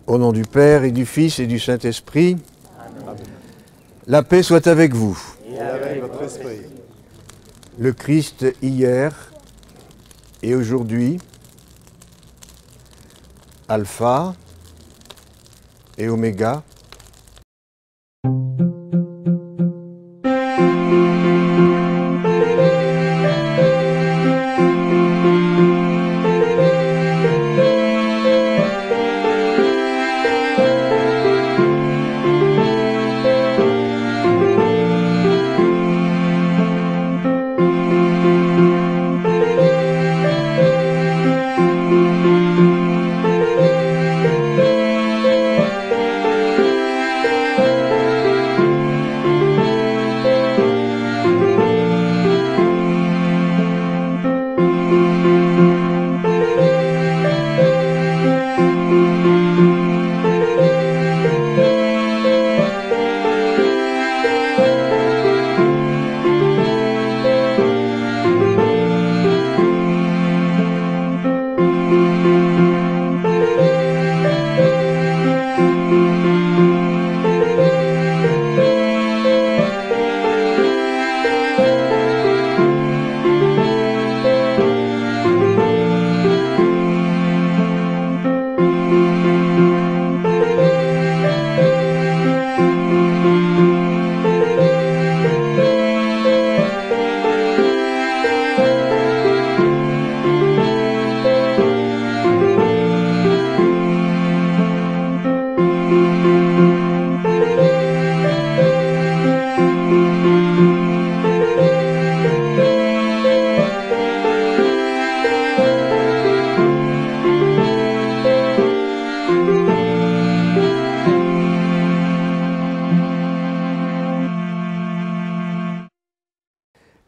Au nom du Père et du Fils et du Saint-Esprit, Amen. La paix soit avec vous. Et avec votre esprit. Le Christ hier et aujourd'hui, Alpha et Oméga.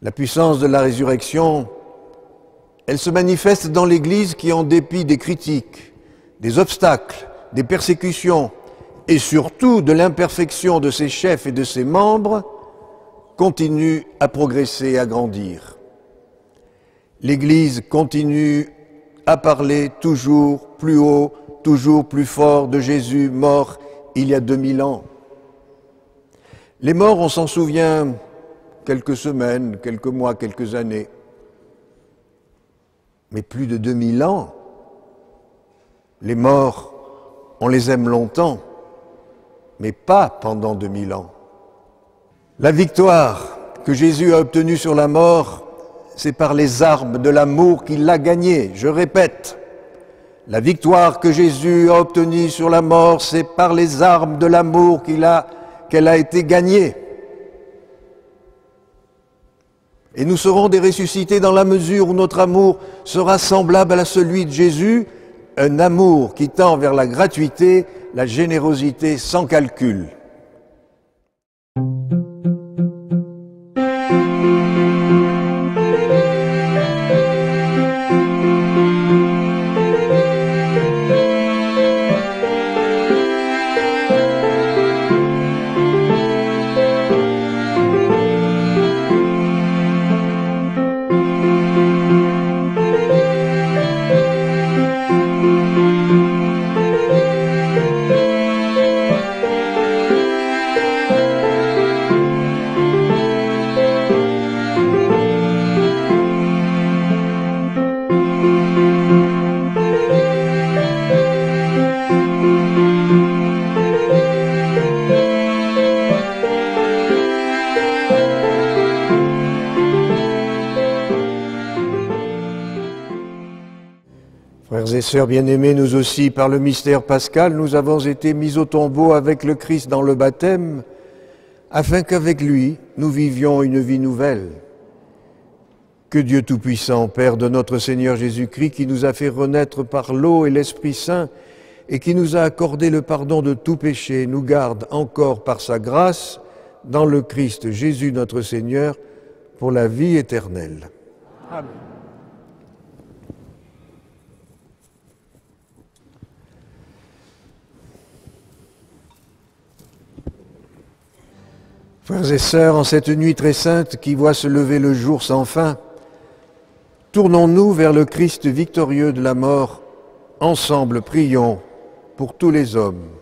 La puissance de la résurrection, elle se manifeste dans l'Église qui, en dépit des critiques, des obstacles, des persécutions et surtout de l'imperfection de ses chefs et de ses membres, continue à progresser et à grandir. L'Église continue à parler toujours plus haut, toujours plus fort de Jésus mort il y a 2000 ans. Les morts, on s'en souvient quelques semaines, quelques mois, quelques années. Mais plus de 2000 ans, les morts, on les aime longtemps, mais pas pendant 2000 ans. La victoire que Jésus a obtenue sur la mort, c'est par les armes de l'amour qu'il a gagnée. Je répète, la victoire que Jésus a obtenue sur la mort, c'est par les armes de l'amour qu'elle a été gagnée. Et nous serons des ressuscités dans la mesure où notre amour sera semblable à celui de Jésus, un amour qui tend vers la gratuité, la générosité sans calcul. Frères et sœurs bien-aimés, nous aussi, par le mystère pascal, nous avons été mis au tombeau avec le Christ dans le baptême, afin qu'avec lui, nous vivions une vie nouvelle. Que Dieu Tout-Puissant, Père de notre Seigneur Jésus-Christ, qui nous a fait renaître par l'eau et l'Esprit Saint, et qui nous a accordé le pardon de tout péché, nous garde encore par sa grâce, dans le Christ Jésus notre Seigneur, pour la vie éternelle. Amen. Frères et sœurs, en cette nuit très sainte qui voit se lever le jour sans fin, tournons-nous vers le Christ victorieux de la mort. Ensemble, prions pour tous les hommes.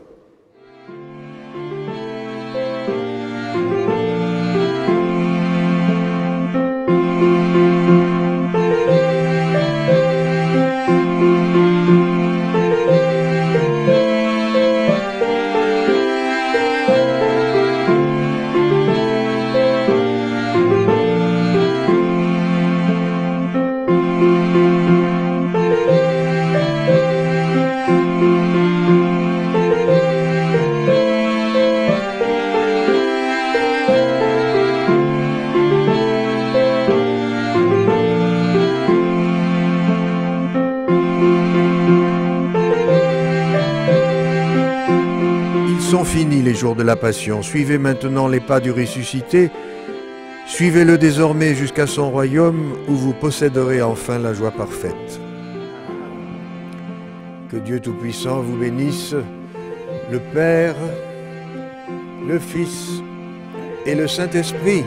Sont finis les jours de la Passion. Suivez maintenant les pas du ressuscité. Suivez-le désormais jusqu'à son royaume où vous posséderez enfin la joie parfaite. Que Dieu Tout-Puissant vous bénisse, le Père, le Fils et le Saint-Esprit.